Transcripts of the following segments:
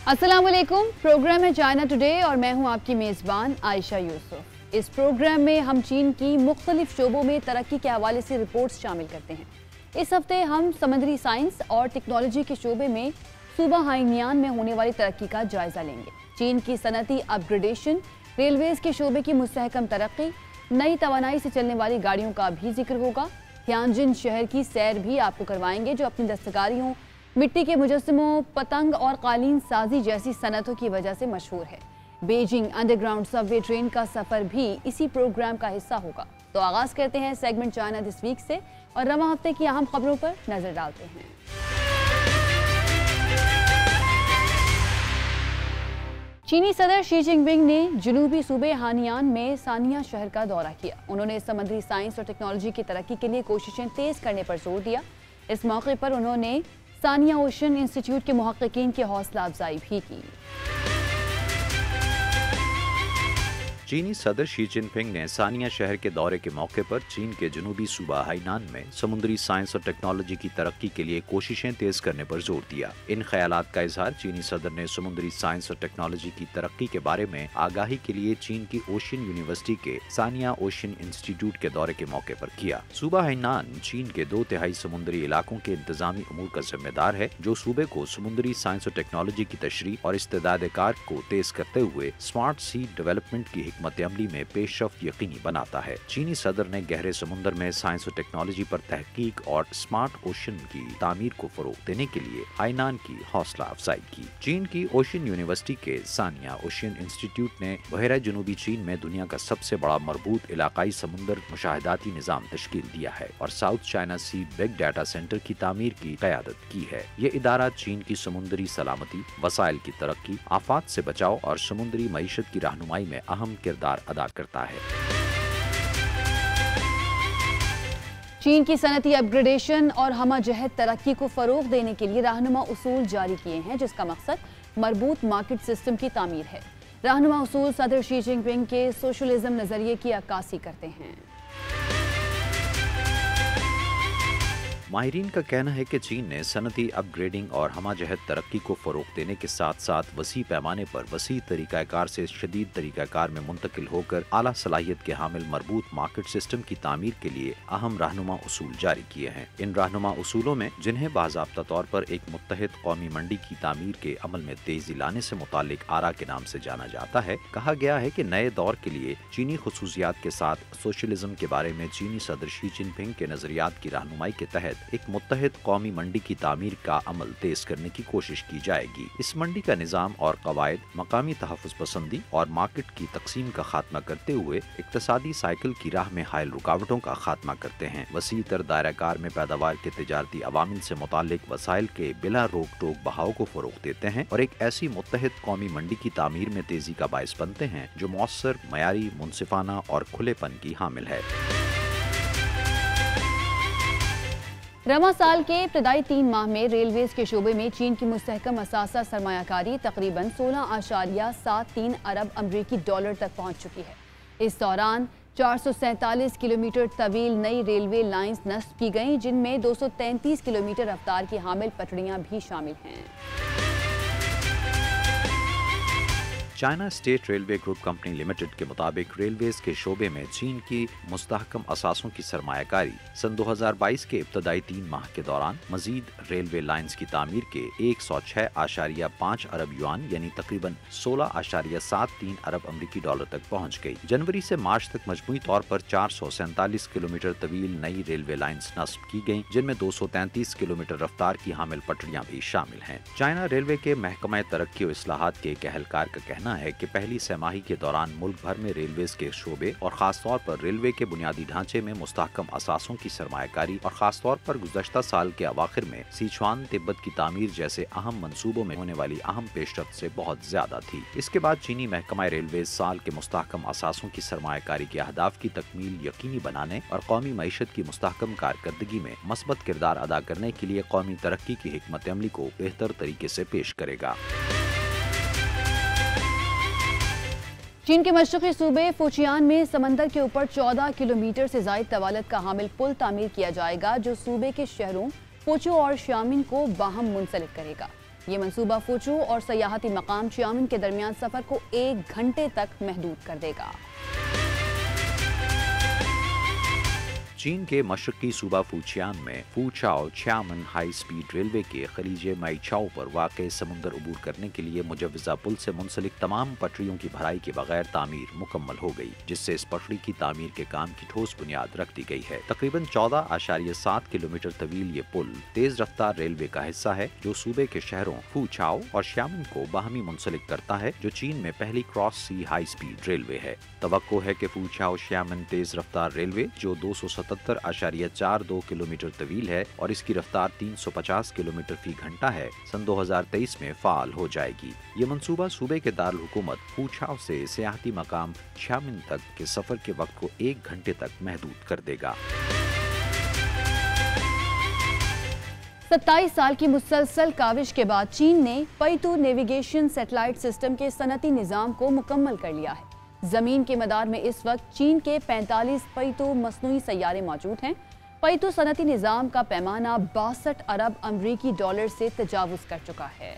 अस्सलाम वालेकुम। प्रोग्राम है चाइना टुडे और मैं हूं आपकी मेज़बान आयशा यूसुफ। इस प्रोग्राम में हम चीन की मुख्तलिफ शोबों में तरक्की के हवाले से रिपोर्ट्स शामिल करते हैं। इस हफ्ते हम समुद्री साइंस और टेक्नोलॉजी के शोबे में सूबा हाइनियान में होने वाली तरक्की का जायजा लेंगे। चीन की सनती अपग्रेडेशन, रेलवेज के शोबे की मुस्तहकम तरक्की, नई तवानाई से चलने वाली गाड़ियों का भी जिक्र होगा। तियानजिन शहर की सैर भी आपको करवाएंगे जो अपनी दस्तकारियों, मिट्टी के मुजस्समों, पतंग और कालीन साजी जैसी सनतों की वजह से मशहूर है। बीजिंग अंडरग्राउंड सबवे ट्रेन का सफर भी इसी प्रोग्राम का हिस्सा होगा। तो आगाज करते हैं सेगमेंट चाइना दिस वीक से और रवा हफ्ते की अहम खबरों पर नजर डालते हैं। चीनी सदर शी जिनपिंग ने जनूबी सूबे हानियान में सानिया शहर का दौरा किया। उन्होंने समुद्री साइंस और टेक्नोलॉजी की तरक्की के लिए कोशिशें तेज करने पर जोर दिया। इस मौके पर उन्होंने सानिया ओशन इंस्टीट्यूट के मुहक्किकीन की हौसला अफजाई भी की। चीनी सदर शी जिनपिंग ने सानिया शहर के दौरे के मौके पर चीन के जनूबी सूबा हाइनान में समुद्री साइंस और टेक्नोलॉजी की तरक्की के लिए कोशिशें तेज करने पर जोर दिया। इन ख्यालात का इजहार चीनी सदर ने समुद्री साइंस और टेक्नोलॉजी की तरक्की के बारे में आगाही के लिए चीन की ओशियन यूनिवर्सिटी के सानिया ओशियन इंस्टीट्यूट के दौरे के मौके पर किया। सूबा हाइनान चीन के 2/3 समुद्री इलाकों के इंतजामी उमूर का जिम्मेदार है, जो सूबे को समुद्री साइंस और टेक्नोलॉजी की तशरीह और इस्तेदाद कार को तेज करते हुए स्मार्ट सी डेवलपमेंट की हिकमत अमली में पेशरफ्त यकीनी बनाता है। चीनी सदर ने गहरे समुद्र में साइंस और टेक्नोलॉजी पर तहकीक और स्मार्ट ओशन की तामीर को फरोग देने के लिए हाइनान की हौसला अफजाई की। चीन की ओशन यूनिवर्सिटी के सानिया ओशियन इंस्टीट्यूट ने बहरा जनूबी चीन में दुनिया का सबसे बड़ा मरबूत इलाकाई समुद्र मुशाहिदाती निजाम तश्कील दिया है और साउथ चाइना सी बिग डाटा सेंटर की तामीर की क़यादत की है। ये इदारा चीन की समुद्री सलामती, वसाइल की तरक्की, आफात से बचाव और समुद्री मईशत की रहनुमाई में अहम किरदार अदा करता है। चीन की सनती अपग्रेडेशन और हमजहत तरक्की को फरोग देने के लिए रहनुमा उसूल जारी किए हैं, जिसका मकसद मरबूत मार्केट सिस्टम की तामीर है। रहनुमा उसूल सदर शी जिनपिंग के सोशलिज्म नजरिए की अक्कासी करते हैं। माहिरीन का कहना है कि चीन ने सनती अपग्रेडिंग और हमजहत तरक्की को फरोग देने के साथ साथ वसी पैमाने पर वसी तरीक़ाकार से शदीद तरीक़ाकार में मुंतकिल होकर आला सलाहियत के हामिल मरबूत मार्केट सिस्टम की तामीर के लिए अहम रहनुमा उसूल जारी किए हैं। इन रहनुमा उसूलों में, जिन्हें बाज़ाब्ता तौर पर एक मुत्तहिद कौमी मंडी की तामीर के अमल में तेजी लाने से मुतालिक आरा के नाम से जाना जाता है, कहा गया है कि नए दौर के लिए चीनी खुसूसियात के साथ सोशलिज्म के बारे में चीनी सदर शी जिनपिंग के नजरियात की रहनुमाई के तहत एक मुत्तहिद कौमी मंडी की तामीर का अमल तेज करने की कोशिश की जाएगी। इस मंडी का निज़ाम और कवायद मकामी तहफ़्फ़ुज़ पसंदी और मार्केट की तकसीम का खात्मा करते हुए इक्तसादी साइकिल की राह में हायल रुकावटों का खात्मा करते हैं। वसी तर दायरा कार में पैदावार के तिजारती अवामिल से मुतालिक वसाइल के बिला रोक टोक बहाव को फरोग देते हैं और एक ऐसी मुत्तहिद कौमी मंडी की तामीर में तेजी का बाइस बनते हैं जो मौसर, मयारी, मुनसिफाना और खुलेपन की हामिल है। रवा साल के इब्तदाई 3 माह में रेलवेज के शोबे में चीन की मुस्तहकम असासा सरमायाकारी तकरीबन 16.73 अरब अमरीकी डॉलर तक पहुंच चुकी है। इस दौरान 447 किलोमीटर तवील नई रेलवे लाइंस नस्ब की गईं, जिनमें 233 किलोमीटर रफ्तार की हामिल पटड़ियां भी शामिल हैं। China state railway group company limited के मुताबिक रेलवेज के शोबे में चीन की मुस्तहकम असासों की सरमायाकारी सन 2022 के इब्तदाई 3 माह के दौरान मजीद रेलवे लाइंस की तामीर के 106.5 अरब युआन यानी तकरीबन 16.73 अरब अमरीकी डॉलर तक पहुंच गई। जनवरी से मार्च तक मजमूई तौर पर 447 किलोमीटर तवील नई रेलवे लाइंस नस्ब की गईं, जिनमें 233 किलोमीटर रफ्तार की हामिल पटड़ियां भी शामिल हैं। चाइना रेलवे के महकमा तरक्की और इस्लाहात के एक अहलकार का कहना है कि पहली छमाही के दौरान मुल्क भर में रेलवेज के शोबे और खास तौर पर रेलवे के बुनियादी ढांचे में मुस्तहकम असासों की सरमायाकारी और खास तौर पर गुज़श्ता साल के अवाखिर में सिचुआन तिब्बत की तामीर जैसे अहम मंसूबों में होने वाली अहम पेशरफ्त से बहुत ज्यादा थी। इसके बाद चीनी महकमा रेलवेज साल के मुस्तहकम असासों की सरमायाकारी के अहदाफ की तकमील यकीनी बनाने और कौमी मईशत की मुस्तहकम कारकर्दगी में मस्बत किरदार अदा करने के लिए कौमी तरक्की की हिकमत अमली को बेहतर तरीके से पेश करेगा। चीन के मशरक़ी सूबे फुजियान में समंदर के ऊपर 14 किलोमीटर से ज़ायद तवालत का हामिल पुल तामीर किया जाएगा, जो सूबे के शहरों पोचो और शामिन को बाहम मुंसलिक करेगा। ये मंसूबा फुचू और सयाहती मकाम चियामिन के दरमियान सफर को 1 घंटे तक महदूद कर देगा। चीन के मशरकी सूबा फूचियान में फूचाओ चियामिन हाई स्पीड रेलवे के खलीज माइचाओ पर वाक़ समुंदर अबूर करने के लिए मुजव्वज़ा पुल से मुंसलिक तमाम पटरियों की भराई के बगैर तामीर मुकम्मल हो गई, जिससे इस पटरी की तामीर के काम की ठोस बुनियाद रख दी गई है। तकरीबन 14.7 किलोमीटर तवील ये पुल तेज रफ्तार रेलवे का हिस्सा है, जो सूबे के शहरों फूचाओ और चियामिन को बाहमी मुंसलिक करता है, जो चीन में पहली क्रॉस सी हाई स्पीड रेलवे है। तवक्को है कि फूचाओ चियामिन तेज रफ्तार रेलवे, जो 277.42 किलोमीटर तवील है और इसकी रफ्तार 350 किलोमीटर फी घंटा है, सन 2023 में फाल हो जाएगी। ये मंसूबा सूबे के दारुल हुकूमत फूचाओ से सियाहती मकाम चियामिन तक के सफर के वक्त को 1 घंटे तक महदूद कर देगा। 27 साल की मुसलसल काविश के बाद चीन ने पैतू नेविगेशन सैटेलाइट सिस्टम के सनती निज़ाम को मुकम्मल कर लिया है। जमीन के मदार में इस वक्त चीन के 45 पैतू मसनूई सैयारे मौजूद हैं। पैतू सनती निज़ाम का पैमाना 62 अरब अमरीकी डॉलर से तजावुज़ कर चुका है।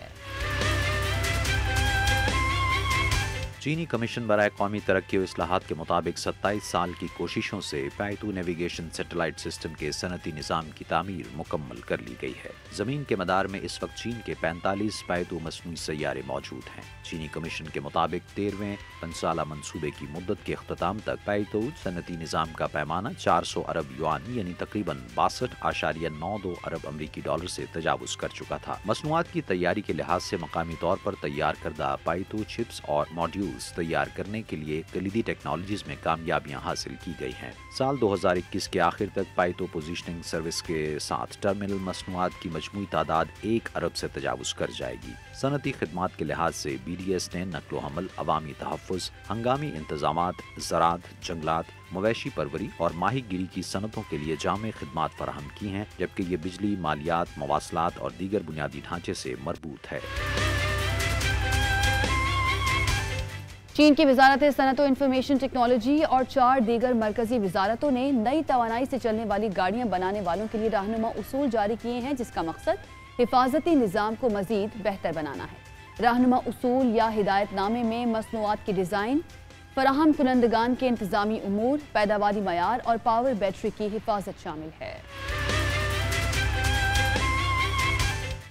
चीनी कमीशन बराए कौमी तरक्की और इस्लाहात के मुताबिक 27 साल की कोशिशों से पैतू नेविगेशन सैटेलाइट सिस्टम के सनती निज़ाम की तामीर मुकम्मल कर ली गई है। ज़मीन के मदार में इस वक्त चीन के 45 पैतू मसनूई सैयारे मौजूद हैं। चीनी कमीशन के मुताबिक 13वें 5 साला मंसूबे की मुद्दत के अख्ताम तक पैतू सनती निज़ाम का पैमाना 400 अरब युआन यानी तकरीबन 62.92 अरब अमरीकी डॉलर से तजावुज़ कर चुका था। मसनूआत की तैयारी के लिहाज से मकामी तौर पर तैयार करदा पैतू चिप्स और मॉड्यूल तैयार करने के लिए कलीदी टेक्नोलॉजीज में कामयाबियां हासिल की गई हैं। साल 2021 के आखिर तक पैतो पोजीशनिंग सर्विस के साथ टर्मिनल मसनूआत की मजमूई तादाद 1 अरब से तजावुज़ कर जाएगी। सनती खिदमात के लिहाज से BDS ने नकलो हमल, अवामी तहफ़्फ़ुज़, हंगामी इंतजामात, ज़राअत, जंगलात, मवेशी परवरी और माही गिरी की सनतों के लिए जामे खिदमात फराहम की हैं, जबकि ये बिजली, मालियात, मवासलात और दीगर बुनियादी ढांचे से मरबूत है। चीन की वजारत सनअत व इंफॉर्मेशन टेक्नोलॉजी और 4 दीगर मरकजी वजारतों ने नई तवानाई से चलने वाली गाड़ियां बनाने वालों के लिए रहनुमा उसूल जारी किए हैं, जिसका मकसद हिफाजती निज़ाम को मज़ीद बेहतर बनाना है। रहनुमा उसूल या हिदायतनामे में मसनूआत की डिज़ाइन, फराहम कुनंदगान के इंतज़ामी उमूर, पैदावारी मयार और पावर बैटरी की हिफाजत शामिल है।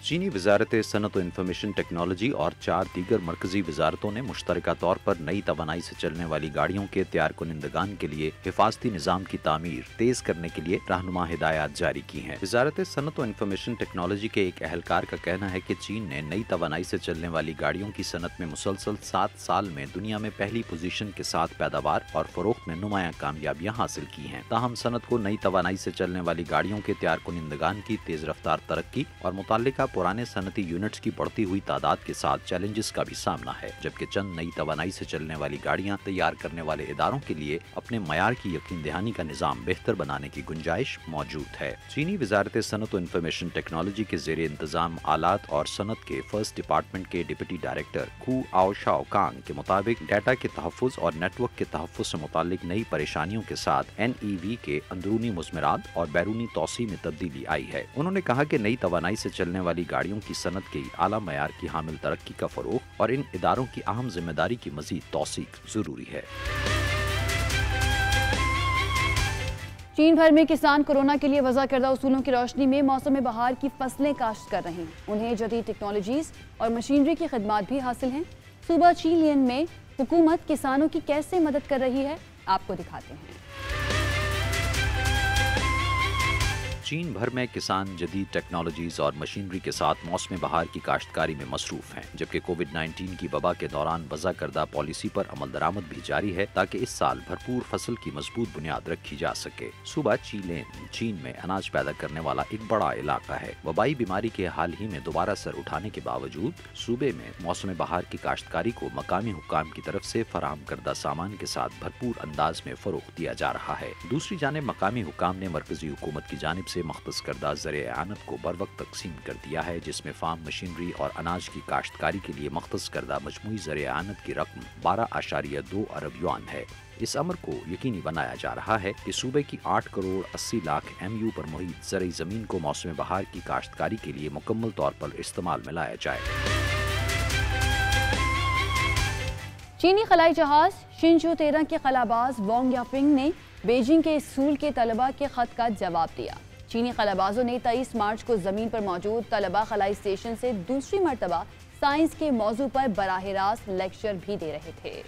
चीनी वजारत सनअत व इंफॉर्मेशन टेक्नोलॉजी और 4 दीगर मरकजी वजारतों ने मुश्तरका तौर पर नई तवानाई से चलने वाली गाड़ियों के तैयार कुनिंदगान के लिए हिफाजती निज़ाम की तामीर तेज करने के लिए रहनुमा हिदायत जारी की हैं। वजारत सनअत व इंफॉर्मेशन टेक्नोलॉजी के एक अहलकार का कहना है कि चीन ने नई तवानाई से चलने वाली गाड़ियों की सनत में मुसलसल 7 साल में दुनिया में पहली पोजीशन के साथ पैदावार और फरोख्त में नुमायां कामयाबियां हासिल की हैं। ताहम सनत को नई तवानाई से चलने वाली गाड़ियों के तैयार कुनिंदगान की तेज रफ्तार तरक्की और मुताल्लिका पुराने सनती यूनिट्स की बढ़ती हुई तादाद के साथ चैलेंजेस का भी सामना है, जबकि चंद नई तवानाई से चलने वाली गाड़ियां तैयार करने वाले इदारों के लिए अपने मयार की यकीन दहानी का निज़ाम बेहतर बनाने की गुंजाइश मौजूद है। चीनी वजारत सनत व इंफॉर्मेशन टेक्नोलॉजी के ज़ेरे इंतजाम आलात और सनत के फर्स्ट डिपार्टमेंट के डिप्टी डायरेक्टर खू आओ शाओ कांग के मुताबिक डाटा के तहफ़्फ़ुज़ और नेटवर्क के तहफ़्फ़ुज़ से मुताल्लिक नई परेशानियों के साथ NEV के अंदरूनी मुज़मरात और बैरूनी तौसी में तब्दीली आई है। उन्होंने कहा कि नई तवानाई से चलने वाली गाड़ियों की सनत के आला मयार की हामिल तरक्की का फरोग और इन इदारों की अहम जिम्मेदारी की मजीद तौसीक जरूरी है। चीन भर में किसान कोरोना के लिए वज़ा करदा उसूलों की रोशनी में मौसम बहार की फसलें काश्त कर रहे हैं। उन्हें जदीद टेक्नोलॉजीज और मशीनरी की खिदमात भी हासिल हैं। सूबा चीलियन में हुकूमत किसानों की कैसे मदद कर रही है, आपको दिखाते हैं। चीन भर में किसान जदीद टेक्नोलॉजीज और मशीनरी के साथ मौसम बहार की काश्तकारी में मसरूफ हैं, जबकि कोविड-19 की वबा के दौरान वज़ा करदा पॉलिसी पर अमल दरामद भी जारी है ताकि इस साल भरपूर फसल की मजबूत बुनियाद रखी जा सके। सूबा चीलेन चीन में अनाज पैदा करने वाला एक बड़ा इलाका है। वबाई बीमारी के हाल ही में दोबारा सर उठाने के बावजूद सूबे में मौसम बहार की काश्तकारी को मकामी हुक्काम की तरफ से फराहम करदा सामान के साथ भरपूर अंदाज में फरोख्त दिया जा रहा है। दूसरी जानिब मकामी हुक्काम ने मरकजी हुकूमत की जानिब से سے مختص کردہ ذریعہ اعانت کو بروقت تقسیم کر دیا ہے، جس میں فارم مشینری اور اناج کی کاشتکاری کے لیے مختص کردہ مجموعی ذریعہ اعانت کی رقم 12.2 ارب یوان ہے۔ اس امر کو یقینی بنایا جا رہا ہے کہ صوبے کی 8 کروڑ 80 لاکھ MU پر محیط زرعی زمین کو موسم بہار کی کاشتکاری کے لیے مکمل طور پر استعمال میں لایا جائے۔ چینی خلائی جہاز شنچو 13 کے خلاباز وانگ یاپنگ نے بیجنگ کے اسکول کے طلباء کے خط کا جواب دیا۔ چینی خلابازوں نے 23 مارچ کو زمین پر موجود طلباء خلائی اسٹیشن سے دوسری مرتبہ سائنس کے موضوع پر براہ راست لیکچر بھی دے رہے تھے۔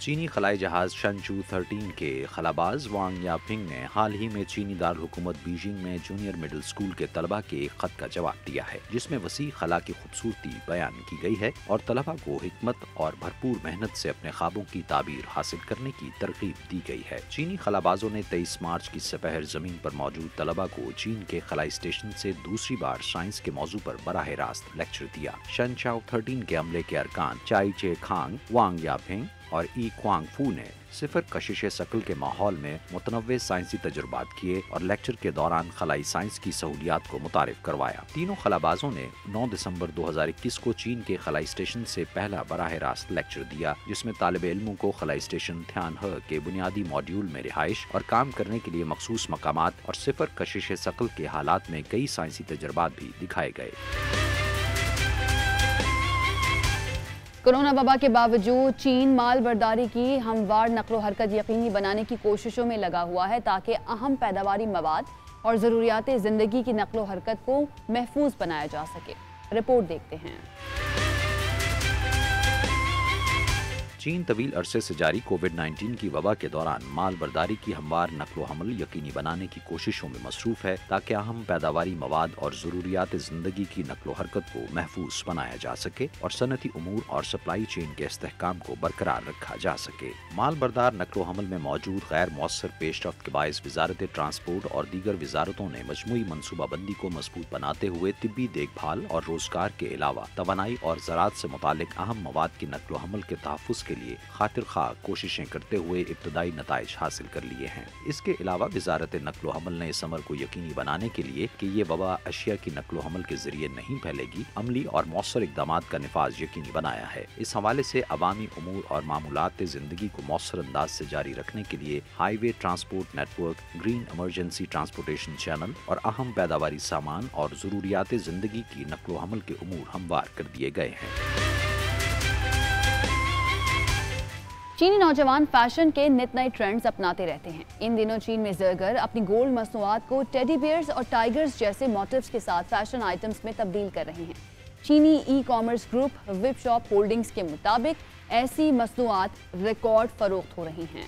چینی خلائی جہاز شنچو 13 کے خلاباز وانگ یاپنگ نے حال ہی میں چینی دارالحکومت بیجنگ میں جونیئر مڈل اسکول کے طلباء کے ایک خط کا جواب دیا ہے، جس میں وسیع خلا کی خوبصورتی بیان کی گئی ہے اور طلباء کو حکمت اور بھرپور محنت سے اپنے خوابوں کی تعبیر حاصل کرنے کی ترغیب دی گئی ہے۔ چینی خلابازوں نے 23 مارچ کی سپہر زمین پر موجود طلباء کو چین کے خلائی اسٹیشن سے دوسری بار سائنس کے موضوع پر براہ راست لیکچر دیا۔ شنچاؤ 13 کے عملے کے ارکان چائی چے کھانگ، وانگ یاپنگ اور ای کوانگ فو نے صفر کشش ثقل کے ماحول میں متنوع سائنسی تجربات کیے اور لیکچر کے دوران خلائی سائنس کی سہولیات کو متعارف کروایا۔ تینوں خلابازوں نے 9 دسمبر 2021 کو چین کے خلائی اسٹیشن سے پہلا براہ راست لیکچر دیا، جس میں طالب علموں کو خلائی اسٹیشن تھیان ہے کے بنیادی ماڈیول میں رہائش اور کام کرنے کے لیے مخصوص مقامات اور صفر کشش ثقل کے حالات میں کئی سائنسی تجربات بھی دکھائے گئے۔ کورونا وبا کے باوجود چین مال برداری کی ہموار نقل و حرکت یقینی بنانے کی کوششوں میں لگا ہوا ہے تاکہ اہم پیداواری مواد اور ضروریات زندگی کی نقل و حرکت کو محفوظ بنایا جا سکے۔ رپورٹ دیکھتے ہیں۔ چین طویل عرصے سے جاری کووڈ-19 کی وبا کے دوران مال برداری کی ہموار نقل و حمل یقینی بنانے کی کوششوں میں مصروف ہے تاکہ اہم پیداواری مواد اور ضروریات زندگی کی نقل و حرکت کو محفوظ بنایا جا سکے اور صنعتی امور اور سپلائی چین کے استحکام کو برقرار رکھا جا سکے۔ مال بردار نقل و حمل میں موجود غیر مؤثر پیش رفت کے باعث وزارت ٹرانسپورٹ اور دیگر وزارتوں نے مجموعی منصوبہ بندی کو مضبوط بناتے ہوئے طبی دیکھ بھال اور روزگار کے علاوہ توانائی اور زراعت سے متعلق اہم مواد کی نقل و حمل کے تحفظ کے لیے خاطر خواہ کوششیں کرتے ہوئے ابتدائی نتائج حاصل کر لیے ہیں۔ اس کے علاوہ وزارت نقل و حمل نے اس عمل کو یقینی بنانے کے لیے کہ یہ وبا اشیاء کی نقل و حمل کے ذریعے نہیں پھیلے گی، عملی اور مؤثر اقدامات کا نفاذ یقینی بنایا ہے۔ اس حوالے سے عوامی امور اور معمولات زندگی کو مؤثر انداز سے جاری رکھنے کے لیے highway transport network, green emergency transportation channel اور اہم پیداواری سامان اور ضروریات زندگی کی نقل و حمل کے امور ہموار کر دیے گئے ہیں۔ چینی نوجوان فیشن کے نت نئے ٹرینڈز اپناتے رہتے ہیں۔ ان دنوں چین میں زرگر اپنی گولڈ مصنوعات کو ٹیڈی بیئرز اور ٹائیگرز جیسے موٹیوز کے ساتھ فیشن آئٹمز میں تبدیل کر رہے ہیں۔ چینی e-commerce group Vipshop holdings کے مطابق ایسی مصنوعات ریکارڈ فروخت ہو رہی ہیں۔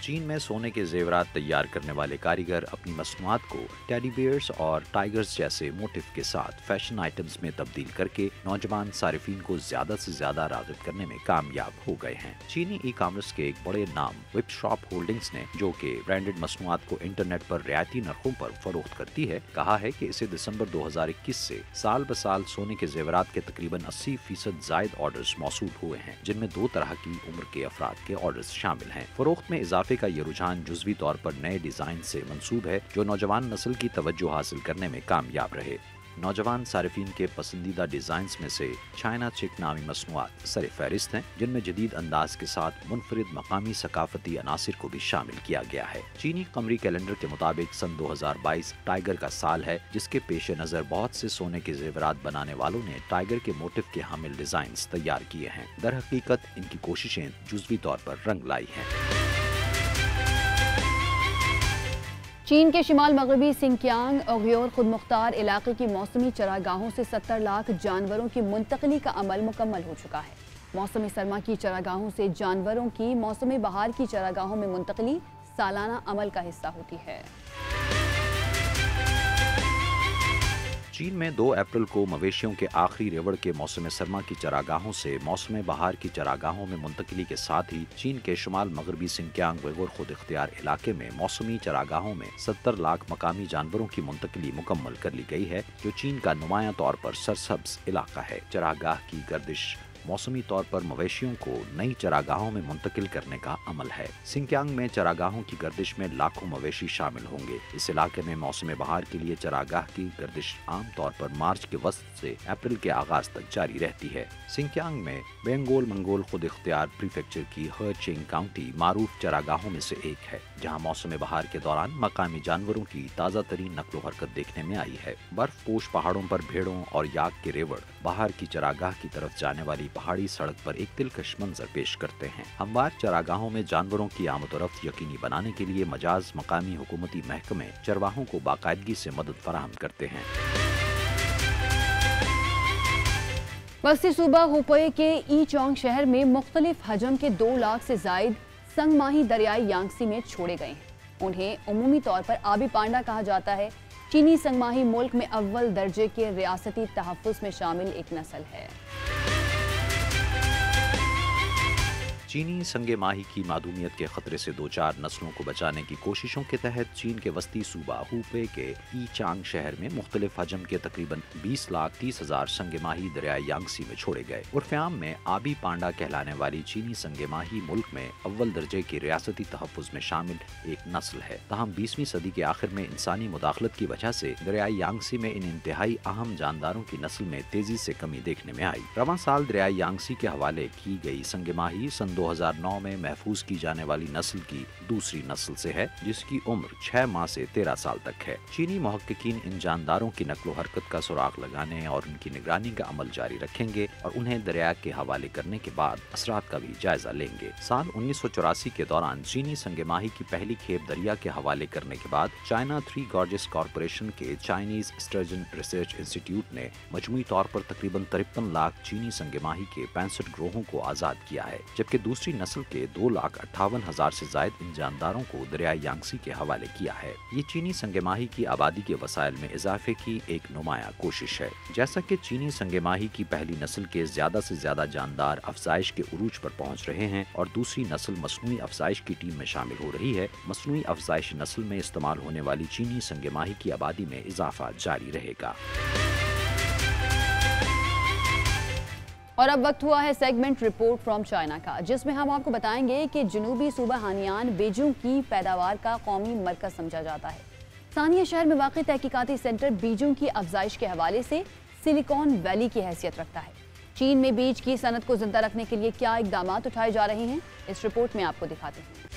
چین میں سونے کے زیورات تیار کرنے والے کاریگر اپنی مصنوعات کو ٹیڈی بیئرز اور ٹائیگرز جیسے موٹیف کے ساتھ فیشن آئٹمز میں تبدیل کر کے نوجوان صارفین کو زیادہ سے زیادہ راغب کرنے میں کامیاب ہو گئے ہیں۔ چینی ای کامرس کے ایک بڑے نام وپ شاپ ہولڈنگز نے، جو کہ برانڈڈ مصنوعات کو انٹرنیٹ پر رعایتی نرخوں پر فروخت کرتی ہے، کہا ہے کہ اسے دسمبر 2021 سے سال بسال سونے کے زیورات کے تقریباً 80% زائد آرڈرز موصول ہوئے ہیں، جن میں 2 طرح کی عمر کے افراد کے آرڈرز شامل ہیں۔ فروخت میں اضافے کا یہ رجحان جزوی طور پر نئے ڈیزائن سے منسوب ہے جو نوجوان نسل کی توجہ حاصل کرنے میں کامیاب رہے۔ نوجوان صارفین کے پسندیدہ ڈیزائنز میں سے چائنا چک نامی مصنوعات سر فہرست ہیں، جن میں جدید انداز کے ساتھ منفرد مقامی ثقافتی عناصر کو بھی شامل کیا گیا ہے۔ چینی قمری کیلنڈر کے مطابق سن 2022 ٹائیگر کا سال ہے، جس کے پیش نظر بہت سے سونے کے زیورات بنانے والوں نے ٹائیگر کے موٹف کے حامل ڈیزائنز تیار کیے ہیں۔ در حقیقت ان کی کوششیں جزوی طور پر رنگ لائی ہیں۔ چین کے شمال مغربی سنکیانگ اوغیور خود مختار علاقے کی موسمی چراگاہوں سے 70 لاکھ جانوروں کی منتقلی کا عمل مکمل ہو چکا ہے۔ موسم سرما کی چراگاہوں سے جانوروں کی موسم بہار کی چراگاہوں میں منتقلی سالانہ عمل کا حصہ ہوتی ہے۔ چین میں 2 اپریل کو مویشیوں کے آخری ریوڑ کے موسم سرما کی چراگاہوں سے موسم بہار کی چراگاہوں میں منتقلی کے ساتھ ہی چین کے شمال مغربی سنکیانگ ویغور خود اختیار علاقے میں موسمی چراگاہوں میں 70 لاکھ مقامی جانوروں کی منتقلی مکمل کر لی گئی ہے، جو چین کا نمایاں طور پر سرسبز علاقہ ہے۔ چراگاہ کی گردش मौसमी तौर पर मवेशियों को नई चरागाहों में मुंतकिल करने का अमल है। सिंकियांग में चरागाहों की गर्दिश में लाखों मवेशी शामिल होंगे। इस इलाके में मौसम बहार के लिए चरागाह की गर्दिश आम तौर पर मार्च के वसत से अप्रैल के आगाज तक जारी रहती है। सिंकियांग में बेंगोल मंगोल खुद इख्तियार प्रीफेक्चर की हेचिंग काउंटी मारूफ चरागाहों में से एक है, जहां मौसम बहार के दौरान मकामी जानवरों की ताज़ा तरीन नक्लो हरकत देखने में आई है। बर्फ पोश पहाड़ों पर भेड़ों और याक के रेवड़ बाहर की चरागाह की तरफ जाने वाली पहाड़ी सड़क पर एक दिलकश मंजर पेश करते हैं। हमवार चरागाहों में जानवरों की आमदोरफ्त यकीनी बनाने के लिए मजाज मकामी हुकूमती महकमे चरवाहों को बाकायदगी से मदद फराहम करते हैं। वस्ती सूबा हुपे के ई चोंग शहर में मुख्तलिफ हजम के 2 लाख से जायद संगमाही दरियाई यांगसी में छोड़े गए हैं। उन्हें उमूमी तौर पर आबी पांडा कहा जाता है। चीनी संगमाही मुल्क में अव्वल दर्जे के रियासती तहफ़्फ़ुज़ में शामिल एक नस्ल है। चीनी संगे माही की मादूमियत के खतरे से 2-4 नस्लों को बचाने की कोशिशों के तहत चीन के वस्ती सूबा हुपे के ई चांग शहर में मुख्तलिफ हजम के तकरीबन 20,30,000 संगे माही दरियाई यांगसी में छोड़े गए। उर्फ़आम में आबी पांडा कहलाने वाली चीनी संगे माही मुल्क में अव्वल दर्जे की रियासती तहफ़्फ़ुज़ में शामिल एक नस्ल है। ताहम 20वीं सदी के आखिर में इंसानी मुदाखलत की वजह से दरियाई यांगसी में इन इंतहाई अहम जानदारों की नस्ल में तेजी से कमी देखने में आई। रवां साल दरियाई यांगसी के हवाले की गई संगे माही सन 2009 में महफूज की जाने वाली नस्ल की दूसरी नस्ल से है, जिसकी उम्र 6 माह से 13 साल तक है। चीनी मुहक्किकीन इन जानदारों की नक्लो हरकत का सुराग लगाने और उनकी निगरानी का अमल जारी रखेंगे और उन्हें दरिया के हवाले करने के बाद असरात का भी जायजा लेंगे। साल 1984 के दौरान चीनी संगे माही की पहली खेप दरिया के हवाले करने के बाद चाइना 3 गॉर्जेस कॉरपोरेशन के चाइनीज स्टर्जन रिसर्च इंस्टीट्यूट ने मजमूई तौर पर तकरीबन 53 लाख चीनी संगे माही के 65 ग्रोहों को आजाद किया है, जबकि दूसरी नस्ल के 2,58,000 से जायद इन जानदारों को दरिया यांगसी के हवाले किया है। ये चीनी संगे माही की आबादी के वसाइल में इजाफे की एक नुमाया कोशिश है। जैसा कि चीनी संगे माही की पहली नस्ल के ज्यादा से ज्यादा जानदार अफजाइश के उरूज पर पहुंच रहे हैं और दूसरी नस्ल मसनूई अफजाइश की टीम में शामिल हो रही है, मसनूई अफजाइश नस्ल में इस्तेमाल होने वाली चीनी संगे माही की आबादी में इजाफा जारी रहेगा। और अब वक्त हुआ है सेगमेंट रिपोर्ट फ्रॉम चाइना का, जिसमें हम आपको बताएंगे कि जनूबी सूबा हानियान बीजू की पैदावार का कौमी मरकज समझा जाता है। सानिया शहर में वाक़ई तहकीकाती सेंटर बीजू की अफजाइश के हवाले से सिलिकॉन वैली की हैसियत रखता है। चीन में बीज की सनत को जिंदा रखने के लिए क्या इकदाम उठाए जा रहे हैं, इस रिपोर्ट में आपको दिखाते हैं।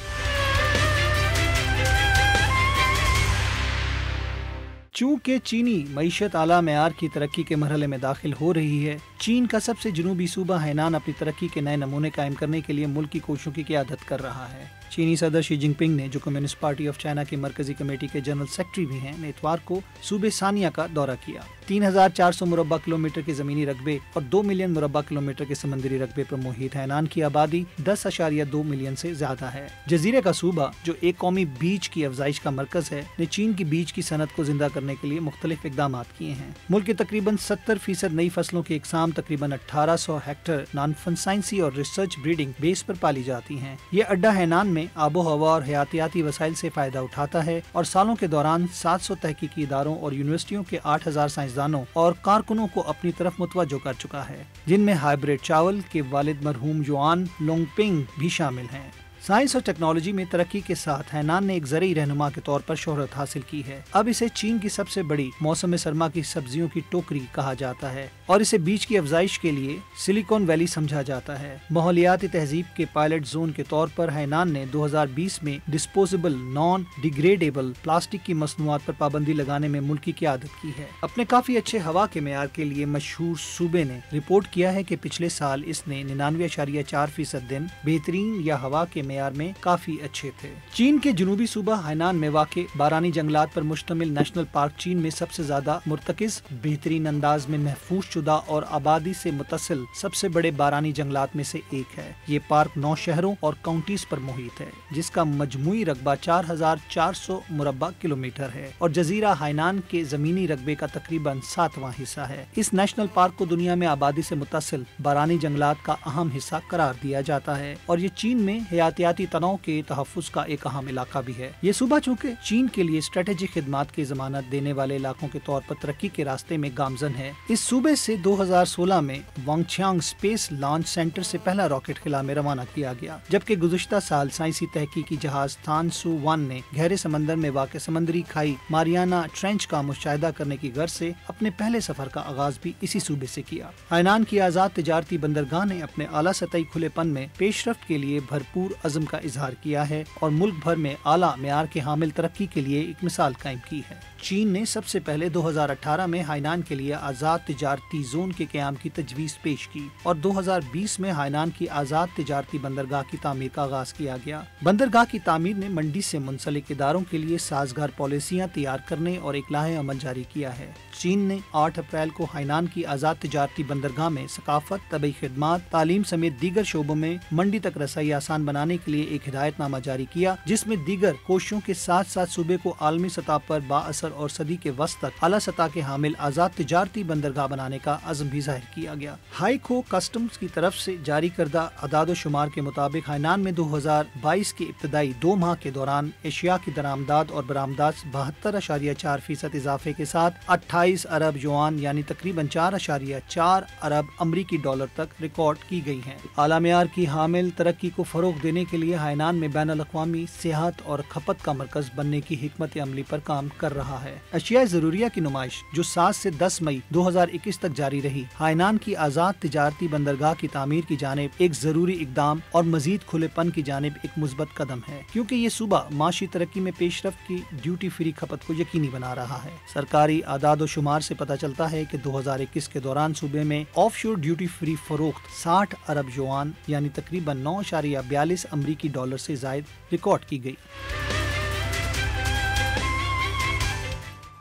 चूंकि चीनी मईशत आला मेयार की तरक्की के मरहले में दाखिल हो रही है, चीन का सबसे जनूबी सूबा हैनान अपनी तरक्की के नए नमूने कायम करने के लिए मुल्क की कोशिशों की क़यादत कर रहा है। चीनी सदर शी जिनपिंग ने, जो कम्युनिस्ट पार्टी ऑफ चाइना की मरकजी कमेटी के जनरल सेक्रेटरी भी हैं, ने इतवार को सूबे सानिया का दौरा किया। 3,400 मुरब्बा किलोमीटर के जमीनी रकबे और 2 मिलियन मुरब्बा किलोमीटर के समंदरी रकबे पर मुहित हैनान की आबादी 10.2 मिलियन से ज्यादा है। जजीरे का सूबा, जो एक कौमी बीज की अफजाइश का मरकज है, ने चीन की बीज की सनत को जिंदा करने के लिए मुख्तलिफ इकदाम किए हैं। मुल्क के तकरीबन 70% नई फसलों की इकसाम तकरीबन 1800 हेक्टर नॉन फनसाइंसी और रिसर्च ब्रीडिंग बेस पर पाली जाती हैं। ये अड्डा हैनान में आबो हवा और हयातियाती वसाइल से फायदा उठाता है और सालों के दौरान 700 तहकीकी इदारों और यूनिवर्सिटियों के 8,000 साइंसदानों और कारकुनों को अपनी तरफ मुतवज्जो कर चुका है, जिनमें हाइब्रिड चावल के वालिद मरहूम जुआन लोंगपिंग भी शामिल हैं। साइंस और टेक्नोलॉजी में तरक्की के साथ हैनान ने एक ज़रूरी रहनुमा के तौर पर शोहरत हासिल की है। अब इसे चीन की सबसे बड़ी मौसम सरमा की सब्जियों की टोकरी कहा जाता है और इसे बीज की अफजाइश के लिए सिलिकॉन वैली समझा जाता है। माहौलियाती तहजीब के पायलट जोन के तौर पर हैनान ने 2020 में डिस्पोजेबल नॉन डिग्रेडेबल प्लास्टिक की मसनूआत पर पाबंदी लगाने में मुल्क की क़यादत की है। अपने काफी अच्छे हवा के मेयार के लिए मशहूर सूबे ने रिपोर्ट किया है कि पिछले साल इसने 99.4% दिन बेहतरीन या हवा के मेयार में काफी अच्छे थे। चीन के जनूबी सूबा हैनान में वाक़े बारानी जंगलात पर मुश्तमिल नेशनल पार्क चीन में सबसे ज्यादा मुर्तकिज, बेहतरीन अंदाज में महफूज शुदा और आबादी से मुतसिल सबसे बड़े बारानी जंगलात में से एक है। ये पार्क 9 शहरों और काउंटीज पर मुहित है, जिसका मजमूई रकबा 4,400 मुरब्बा किलोमीटर है और जजीरा हैनान के जमीनी रकबे का तकरीबन 7वां हिस्सा है। इस नेशनल पार्क को दुनिया में आबादी से मुतसिल बारानी जंगलात का अहम हिस्सा करार दिया जाता है और ये चीन में हयात मालूमातियाती तनाव के तहफ़्फ़ुज़ का एक अहम इलाका भी है। ये सूबा चूँकि चीन के लिए स्ट्रेटेजिक खिदमात की ज़मानत देने वाले इलाकों के तौर पर तरक्की के रास्ते में गामजन है। इस सूबे से 2016 में वांगछियांग स्पेस लॉन्च सेंटर से पहला रॉकेट खिला में रवाना किया गया, जबकि गुज़श्ता साल साइंसी तहकीकी जहाज थानसू 1 ने गहरे समंदर में वाक़ समुद्री खाई मारियाना ट्रेंच का मुशाहिदा करने की गर्ज से अपने पहले सफर का आगाज भी इसी सूबे से किया। हायनान की आज़ाद तिजारती बंदरगाह ने अपने आला सतही खुलेपन में पेशरफ्त के लिए भरपूर अज़म का इजहार किया है और मुल्क भर में आला मेयार के हामिल तरक्की के लिए एक मिसाल कायम की है। चीन ने सबसे पहले 2018 में हायनान के लिए आज़ाद तिजारती जोन के क़याम की तजवीज़ पेश की और 2020 में हायनान की आज़ाद तिजारती बंदरगाह की तामीर का आगाज किया गया। बंदरगाह की तामीर ने मंडी से मुंसलिक इदारों के लिए साजगार पॉलिसियाँ तैयार करने और एक लाहे अमल जारी किया है। चीन ने 8 अप्रैल को हायनान की आज़ाद तिजारती बंदरगाह में सकाफत, तबी खिदमात, तालीम समेत दीगर शोबों में मंडी तक रसाई आसान बनाने के लिए एक हिदायतनामा जारी किया, जिसमें दीगर कोशिशों के साथ साथ सूबे को आलमी सतह पर बाअसर और सदी के वस्त तक आला सतह के हामिल आज़ाद तिजारती बंदरगाह बनाने का अज़म भी जाहिर किया गया। हाई को कस्टम्स की तरफ से जारी करदा अदाद शुमार के मुताबिक हायनान में 2022 के इब्तदाई 2 माह के दौरान एशिया की दरामदाद और बरामदाद 72.4% इजाफे के साथ 28 अरब युआन यानी तकरीबन 4.4 अरब अमरीकी डॉलर तक रिकॉर्ड की गई हैं। आला मेयार की हामिल तरक्की को फरोग देने के लिए हायनान में बैनुल अक़वामी सेहत और खपत का मरकज बनने की हिकमत अमली पर काम कर रहा है। अशिया ज़रूरिया की नुमाइश जो 7 से 10 मई 2021 तक जारी रही, हायनान की आज़ाद तिजारती बंदरगाह की तामीर की जानिब एक जरूरी इकदाम और मजीद खुलेपन की जानिब एक मुस्बत कदम है, क्योंकि ये सूबा माशी तरक्की में पेशरफ्त की ड्यूटी फ्री खपत को यकीनी बना रहा है। सरकारी आदाद व शुमार से पता चलता है कि 2021 के दौरान सूबे में ऑफशोर ड्यूटी फ्री फरोख्त 60 अरब युआन यानी तकरीबन 9.42 अमरीकी डॉलर से जायद रिकॉर्ड की गई।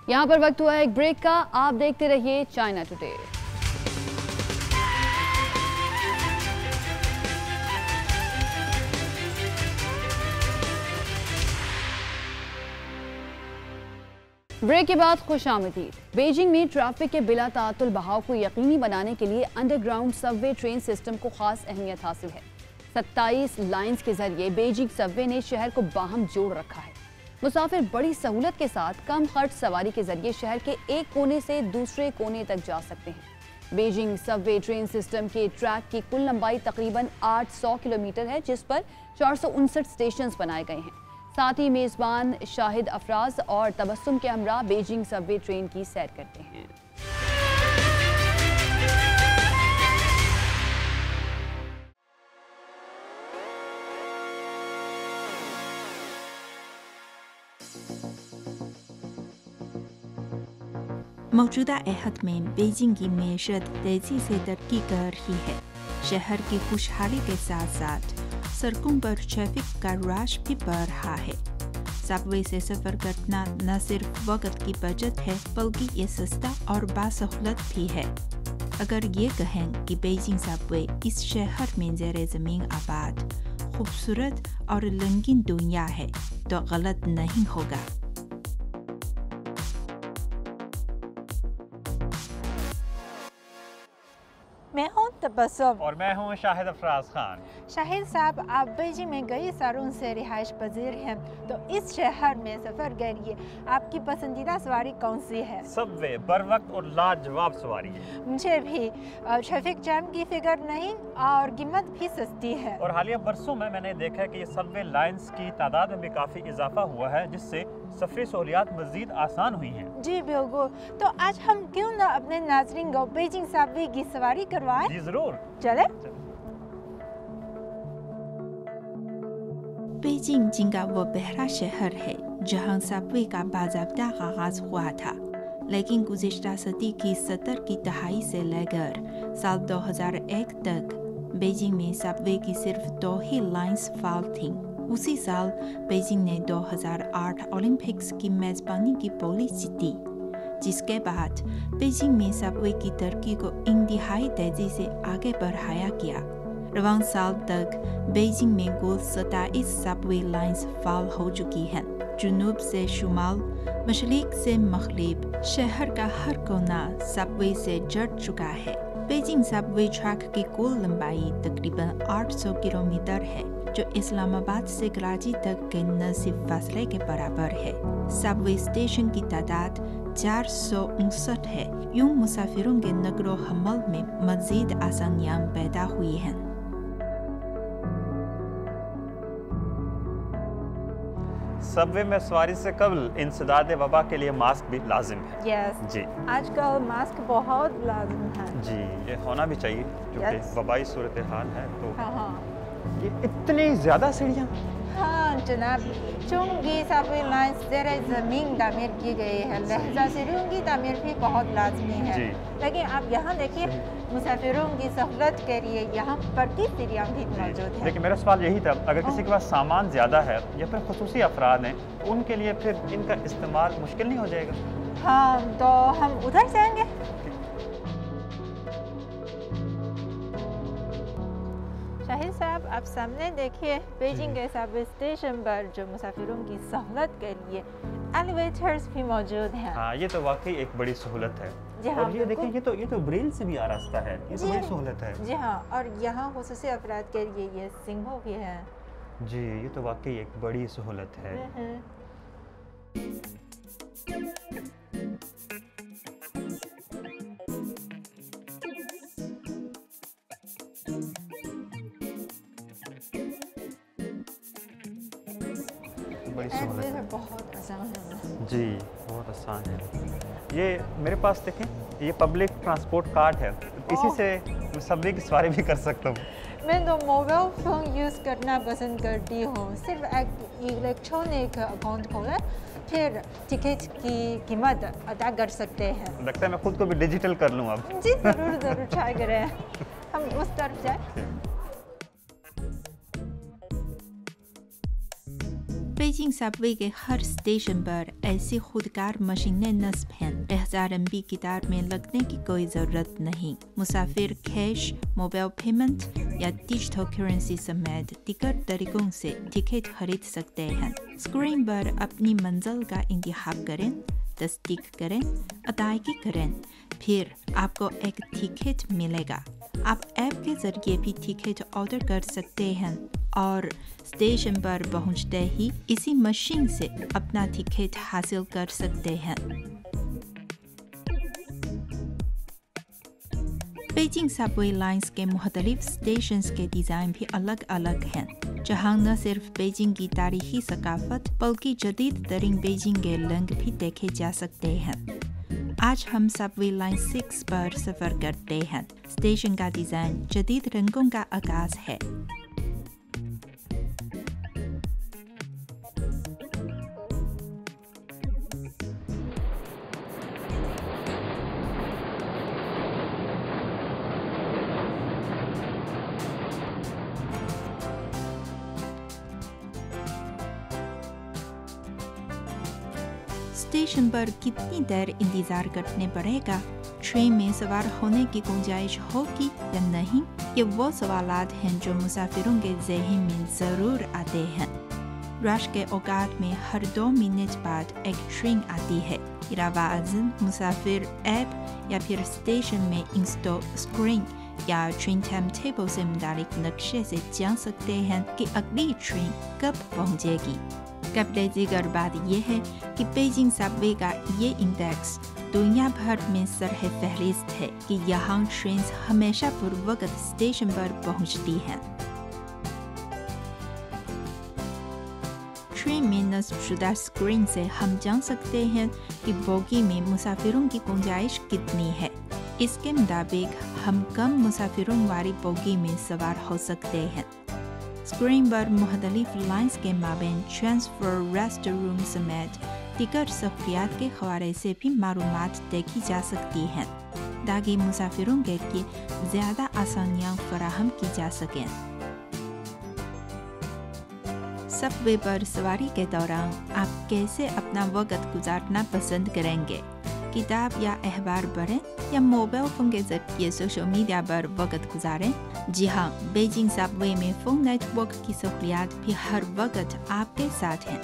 यहाँ पर वक्त हुआ है एक ब्रेक का। आप देखते रहिए चाइना टुडे। ब्रेक के बाद खुशामदीद। बीजिंग में ट्रैफिक के बिला ताअत्तुल बहाव को यकीनी बनाने के लिए अंडरग्राउंड सबवे ट्रेन सिस्टम को खास अहमियत हासिल है। 27 लाइंस के जरिए बीजिंग सबवे ने शहर को बाहम जोड़ रखा है। मुसाफिर बड़ी सहूलत के साथ कम खर्च सवारी के जरिए शहर के एक कोने से दूसरे कोने तक जा सकते हैं। बीजिंग सबवे ट्रेन सिस्टम के ट्रैक की कुल लंबाई तकरीबन 800 किलोमीटर है, जिस पर 459 स्टेशन बनाए गए हैं। साथ ही मेज़बान शाहिद अफराज और तबस्सुम के हमरा बीजिंग सबवे ट्रेन की सैर करते हैं। मौजूदा अहद में बीजिंग की मेशत तेजी से तरक्की कर रही है। शहर की खुशहाली के साथ साथ सड़कों पर ट्रैफिक का रश भी बढ़ रहा है। सबवे से सफर करना न सिर्फ वक्त की बचत है, बल्कि ये सस्ता और बासहूलत भी है। अगर ये कहें कि बीजिंग सबवे इस शहर में ज़ेरे ज़मीन आबाद, खूबसूरत और रंगीन दुनिया है, तो गलत नहीं होगा। मैं हूँ तबस्सुम और मैं हूँ शाहिद अफराज खान। शाहिद साहब, आप बीजिंग में कई सालों से रिहाइश पजीर हैं, तो इस शहर में सफ़र करिए, आपकी पसंदीदा सवारी कौन सी है? सबवे बर वक्त और लाजवाब सवारी है। मुझे भी ट्रैफिक जैम की फिक्र नहीं और कीमत भी सस्ती है। और हालिया बरसों में मैंने देखा है कि ये सबवे लाइंस की तादाद में भी काफ़ी इजाफा हुआ है, जिससे सफरी सहूलियात मज़ीद आसान हुई हैं। जी बिल्कुल। तो आज हम क्यों ना अपने नाज़रीन को बीजिंग सबवे की सवारी करवाएं? जी ज़रूर, चले। बीजिंग जिनका वो पहला शहर है जहां सबवे का बाज़ाब्ता आगाज हुआ था, लेकिन गुज़िश्ता सदी की 70 की दहाई से लेकर साल 2001 तक बीजिंग में सबवे की सिर्फ 2 ही लाइंस फाल थीं। उसी साल बीजिंग ने 2008 ओलंपिक्स की मेज़बानी की पोली जीती, जिसके बाद बीजिंग में सबवे की तरक्की को इंतहाई तेजी से आगे बढ़ाया गया। रवान साल तक बीजिंग में कुल 27 सबवे लाइंस फाल हो चुकी हैं। जुनूब से शुमाल, मशरिक से मगरिब, शहर का हर कोना सबवे से जुड़ चुका है। बीजिंग सबवे ट्रैक की कुल लंबाई तकरीबन 800 किलोमीटर है, जो इस्लामाबाद से कराची तक के नसीब फासले के बराबर है। सबवे स्टेशन की तादाद 459 है। यूं मुसाफिरों के नकलो हमल में मजीद आसानियां पैदा हुई हैं। सबवे में सवारी से कबल इंसदाद वबा के लिए मास्क भी लाजिम है। यस जी आजकल मास्क बहुत लाजिम है। जी, ये होना भी चाहिए क्योंकि Yes. वबाई सूरत हाल है। तो हाँ ये इतनी ज़्यादा सीढ़ियाँ। हाँ जनाब, चूँकि सबवे लाइन ज़ेर ज़मीन तामीर की गई है, लिहाजा सीढ़ियों की तामीर भी बहुत लाजमी है। जी। लेकिन आप यहाँ देखिए, मुसाफिरों की सहूलत के लिए यहाँ पर की सीढ़ियाँ भी मौजूद हैं। लेकिन मेरा सवाल यही था, अगर किसी के पास सामान ज़्यादा है या फिर खुसूसी अफराद हैं, उनके लिए फिर इनका इस्तेमाल मुश्किल नहीं हो जाएगा? हाँ, तो हम उधर जाएंगे। शाहिद साहब, आप सामने देखिए, बीजिंग के सबवे स्टेशन पर जो मुसाफिरों की सहूलत के लिए एलिवेटर्स भी मौजूद हैं। हाँ, ये तो वाकई एक बड़ी सहूलत है। जी हाँ, और ये बिल्कुल। देखिए, ये तो ब्रेल से भी आ रास्ता है, ये तो जी। बड़ी सहूलत है। जी हाँ, और यहाँ खुसूसी अफराद के लिए ये सिंबल भी है। जी, ये तो वाकई एक बड़ी सहूलत है। बड़ी सहूलत है। बहुत आसान है। जी, बहुत आसान है। ये मेरे पास देखें, ये पब्लिक ट्रांसपोर्ट कार्ड है, इसी से मैं सबवे की सवारी भी कर सकता हूँ। मैं तो मोबाइल फ़ोन यूज़ करना पसंद करती हूँ। सिर्फ एक इलेक्ट्रॉनिक अकाउंट खोलें, फिर टिकट की कीमत अदा कर सकते हैं। लगता है मैं खुद को भी डिजिटल कर लूँ अब। जी ज़रूर ज़रूर ट्राई करें। हम उस तरफ जाए। बीजिंग सबवे के हर स्टेशन पर ऐसी खुदकार मशीनें नस्ब हैं। 1000 MB की तार में लगने की कोई ज़रूरत नहीं। मुसाफिर कैश, मोबाइल पेमेंट या डिजिटल करेंसी समेत दीगर तरीकों से टिकट खरीद सकते हैं। स्क्रीन पर अपनी मंजिल का इंतखाब करें, तस्दीक करें, अदायगी करें, फिर आपको एक टिकट मिलेगा। आप ऐप के ज़रिए भी टिकट ऑर्डर कर सकते हैं और स्टेशन पर पहुंचते ही इसी मशीन से अपना टिकट हासिल कर सकते हैं। बीजिंग सबवे लाइंस के मुख्तलिफ स्टेशंस के डिज़ाइन भी अलग अलग हैं, जहां न सिर्फ बीजिंग की तारीखी सकाफत बल्कि जदीद तरीन बीजिंग के रंग भी देखे जा सकते हैं। आज हम सबवे लाइन 6 पर सफ़र करते हैं। स्टेशन का डिज़ाइन जदीद रंगों का आगाज़ है। स्टेशन पर कितनी देर इंतजार करने पड़ेगा, ट्रेन में सवार होने की गुंजाइश होगी या नहीं, ये वो सवालात हैं जो मुसाफिरों के ज़हन में ज़रूर आते हैं। रश के औकात में हर 2 मिनट बाद एक ट्रेन आती है। इरावाज़न मुसाफिर ऐप या फिर स्टेशन में इंस्टॉल स्क्रीन या ट्रेन टाइम टेबल से मुतालिक नक्शे से जान सकते हैं कि अगली ट्रेन कब पहुंचेगी। कबले ज़िक्र बात यह है कि बीजिंग सबवे का ये इंडेक्स दुनिया भर में सरह फहरिस्त है कि यहाँ ट्रेन हमेशा पूर्ववक्त स्टेशन पर पहुँचती हैं। ट्रेन में नस्बशुदा स्क्रीन से हम जान सकते हैं कि बोगी में मुसाफिरों की गुंजाइश कितनी है। इसके मुताबिक हम कम मुसाफिरों वाली बोगी में सवार हो सकते हैं। स्क्रीन पर मुख्तलिफ लाइन्स के माबैन ट्रांसफर, रेस्ट रूम समेत दीगर सहूलियात के हवाले से भी मालूमात देखी जा सकती हैं, ताकि मुसाफिरों के लिए ज़्यादा आसानियाँ फराहम की जा सकें। सबवे पर सवारी के दौरान आप कैसे अपना वक्त गुजारना पसंद करेंगे? किताब या अखबार पढ़ें या मोबाइल फ़ोन के ज़रिए सोशल मीडिया पर वक्त गुजारें? जी हाँ, बीजिंग सबवे में फ़ोन नेटवर्क की सहूलियात भी हर वक्त आपके साथ हैं।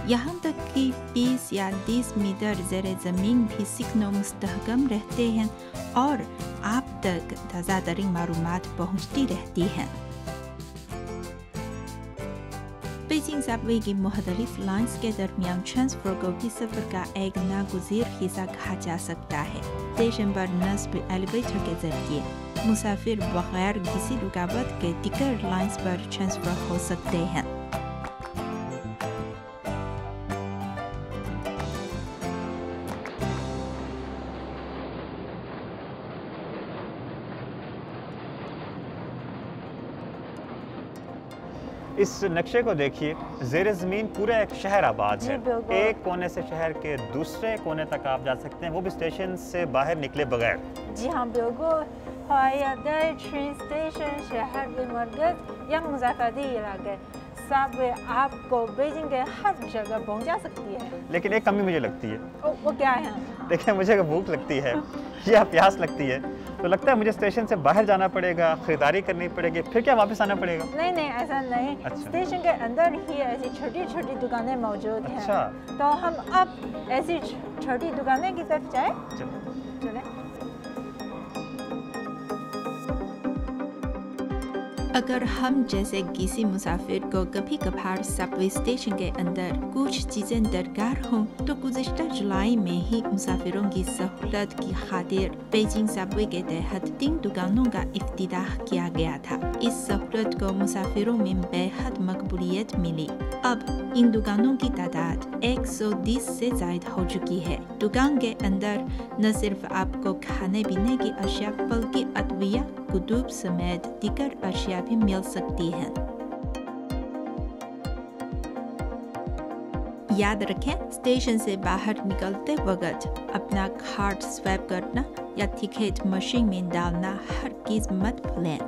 यहाँ तक कि 20 या 30 मीटर ज़ेरे ज़मीन भी सिकनों मुस्तहकम रहते हैं और आप तक ताज़ा तरीन मालूमात पहुँचती रहती हैं। बीजिंग सबवे की मुख्तलिफ लाइन्स के दरमियान ट्रांसफर को भी सफर का एक नागुज़ीर हिस्सा कहा जा सकता है। स्टेशन पर नस्ब एलिवेटर के जरिए मुसाफिर बगैर किसी रुकावट के टिकट लाइन्स पर ट्रांसफर हो सकते हैं। इस नक्शे को देखिए, ज़ेरे ज़मीन पूरा एक शहर आबाद है। एक कोने से शहर के दूसरे कोने तक आप जा सकते हैं, वो भी स्टेशन से बाहर निकले बगैर। जी हाँ, बिल्कुल। हवाई अड्डा, ट्रेन स्टेशन, शहर के मरकज़ या मुज़ाफ़ाती इलाके सब आपको बीजिंग के हर जगह पहुंचा सकती है। लेकिन एक कमी मुझे लगती है। वो क्या है? देखिए, मुझे अगर भूख लगती है या प्यास लगती है तो लगता है मुझे स्टेशन से बाहर जाना पड़ेगा, खरीदारी करनी पड़ेगी, फिर क्या वापस आना पड़ेगा? नहीं नहीं, ऐसा नहीं। अच्छा। स्टेशन के अंदर ही ऐसी छोटी छोटी दुकानें मौजूद हैं। अच्छा। तो हम अब ऐसी छोटी दुकानें की तरफ जाएं? चलें। अगर हम जैसे किसी मुसाफिर को कभी कभार सबवे स्टेशन के अंदर कुछ चीज़ें दरकार हों तो गुज़िश्ता जुलाई में ही मुसाफिरों की सहूलत की खातिर बीजिंग सबवे के तहत 3 दुकानों का इफ्तिताह किया गया था। इस सहूलत को मुसाफिरों में बेहद मकबूलियत मिली। अब इन दुकानों की तादाद 120 से ज़ायद हो चुकी है। दुकान के अंदर न सिर्फ आपको खाने पीने की अशिया बल्कि अद्विया, कुतुब समेत दीगर अशिया भी मिल सकती हैं। याद रखें, स्टेशन से बाहर निकलते वक्त अपना कार्ड स्वैप करना या टिकट मशीन में डालना हरगिज़ मत भूलें।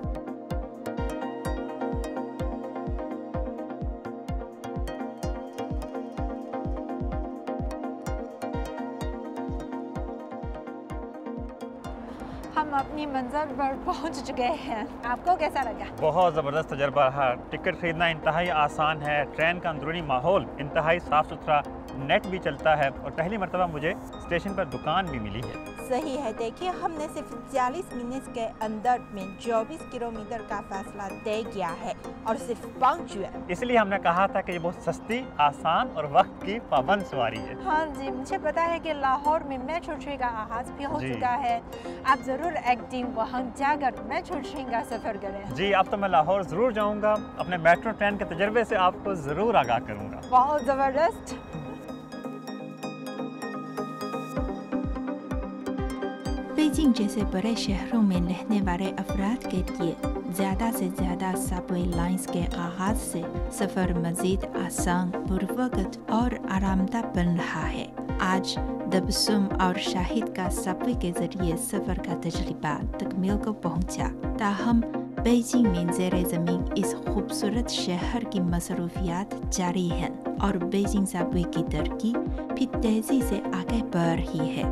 हम अपनी मंजिल पर पहुंच चुके हैं। आपको कैसा लगा? बहुत ज़बरदस्त तजर्बा रहा। टिकट खरीदना इंतहाई आसान है, ट्रेन का अंदरूनी माहौल इंतहाई साफ़ सुथरा, नेट भी चलता है और पहली मरतबा मुझे स्टेशन पर दुकान भी मिली है। सही है। देखिए, हमने सिर्फ 40 मिनट के अंदर में 24 किलोमीटर का फासला तय किया है और सिर्फ पंक्चुअल। इसलिए हमने कहा था कि ये बहुत सस्ती, आसान और वक्त की पाबंद सवारी है। हाँ जी, मुझे पता है कि लाहौर में मेट्रो ट्रेन का आगाज भी हो जी। चुका है। आप ज़रूर एक दिन वहाँ जाकर मेट्रो ट्रेन का सफ़र करें। जी, अब तो मैं लाहौर ज़रूर जाऊंगा, अपने मेट्रो ट्रेन के तजर्बे से आपको ज़रूर आगाह करूंगा। बहुत ज़बरदस्त। बीजिंग जैसे बड़े शहरों में रहने वाले अफराद के लिए ज़्यादा से ज़्यादा सबवे लाइन्स के आगाज से सफ़र मज़ीद आसान, पुरवक़्त और आरामदा बन रहा है। आज तबस्सुम और शाहिद का सबवे के ज़रिए सफ़र का तजर्बा तकमील को पहुँचा। ताहम बीजिंग में ज़ेरे ज़मीन इस खूबसूरत शहर की मसरूफियात जारी हैं और बीजिंग सबवे की तरक्की भी तेज़ी से आगे बढ़ रही है।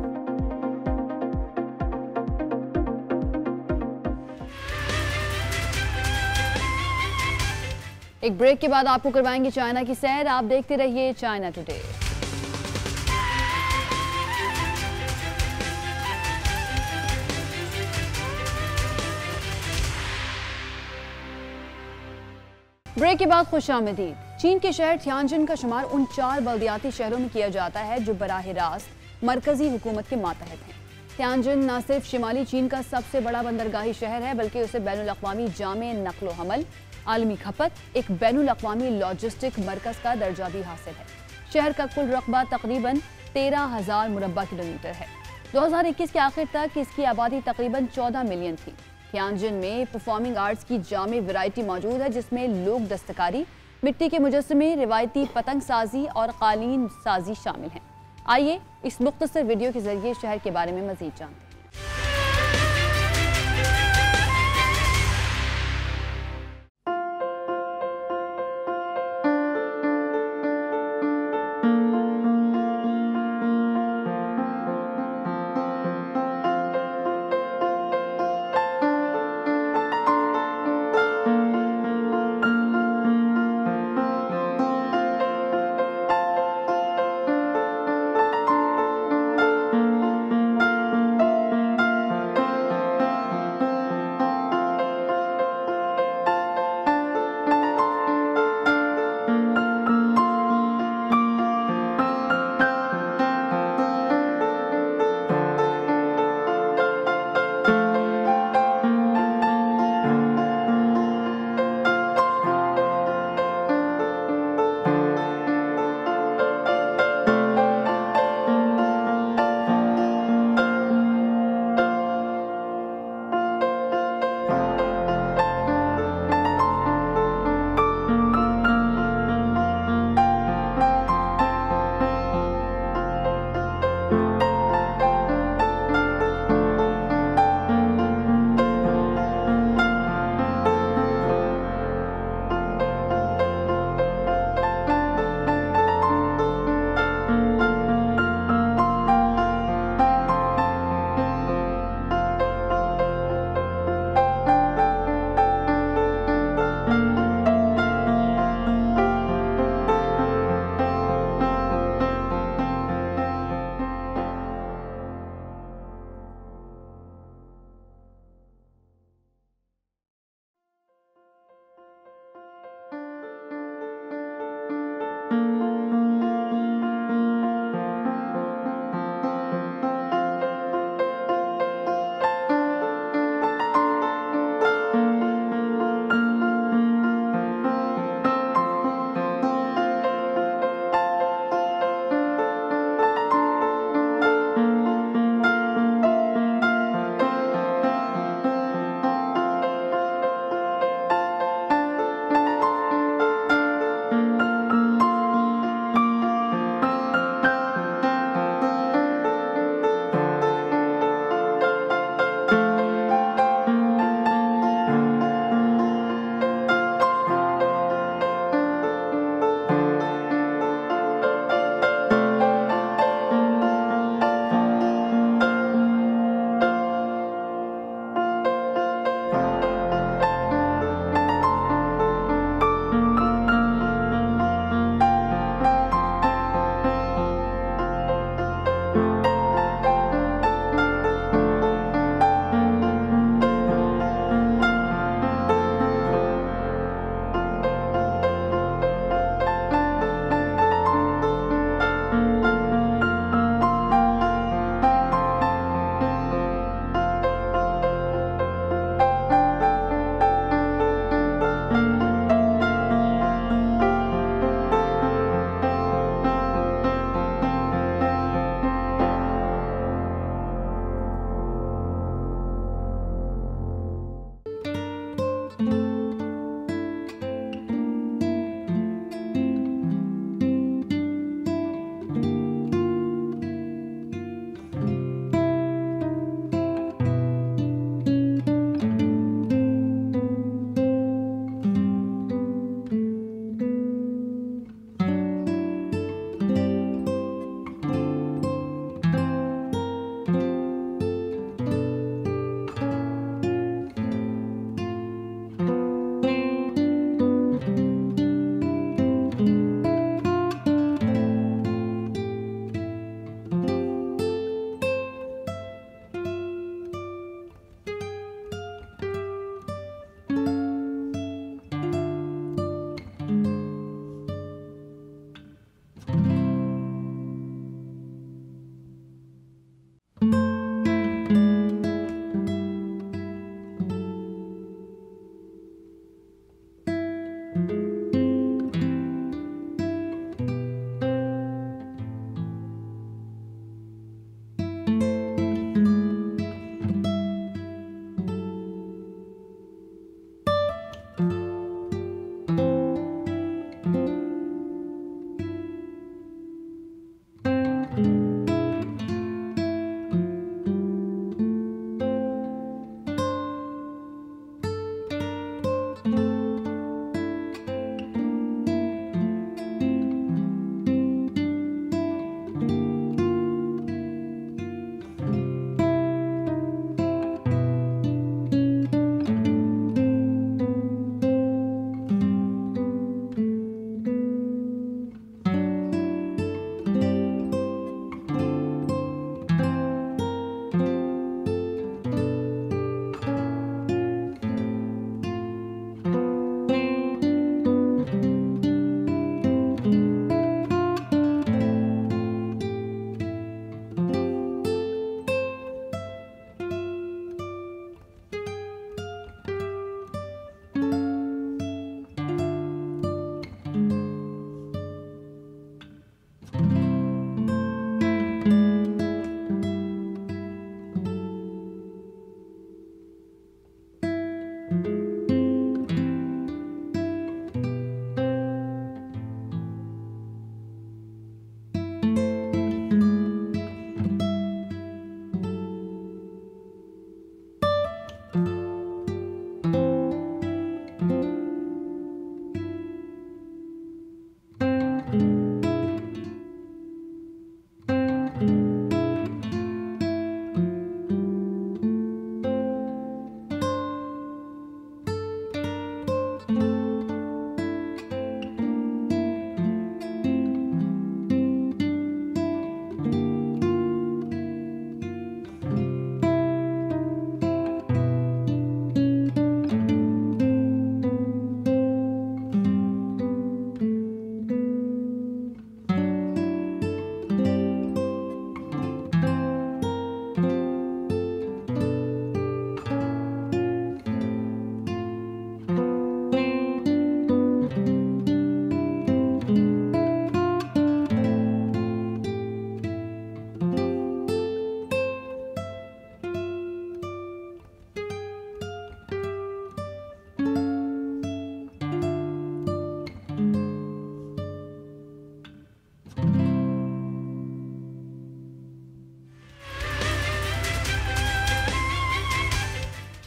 एक ब्रेक के बाद आपको करवाएंगे चाइना की सैर। आप देखते रहिए चाइना टुडे। ब्रेक के बाद खुशामदीद। चीन के शहर थियानजिन का शुमार उन 4 बल्दियाती शहरों में किया जाता है जो बराह रास्त मरकजी हुकूमत के मातहत हैं। थियानजिन न सिर्फ शिमाली चीन का सबसे बड़ा बंदरगाही शहर है बल्कि उसे बैनुल-अक़वामी जामे नक्लो हमल, आलमी खपत, एक बैनुल-अक़वामी लॉजिस्टिक मरकज़ का दर्जा भी हासिल है। शहर का कुल रकबा तकरीबन 13,000 मुरब्बा किलोमीटर है। 2021 के आखिर तक इसकी आबादी तकरीबन 14 मिलियन थी। थियानजिन में परफॉर्मिंग आर्ट्स की जामे वैरायटी मौजूद है जिसमें लोक दस्तकारी, मिट्टी के मुजस्समे, रिवायती पतंग साजी और कालीन साजी शामिल हैं। आइए इस मुख्तसर वीडियो के जरिए शहर के बारे में मज़ीद जानते हैं।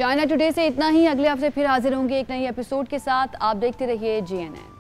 चाइना टुडे से इतना ही। अगले हफ्ते फिर हाजिर होंगे एक नई एपिसोड के साथ। आप देखते रहिए GNN।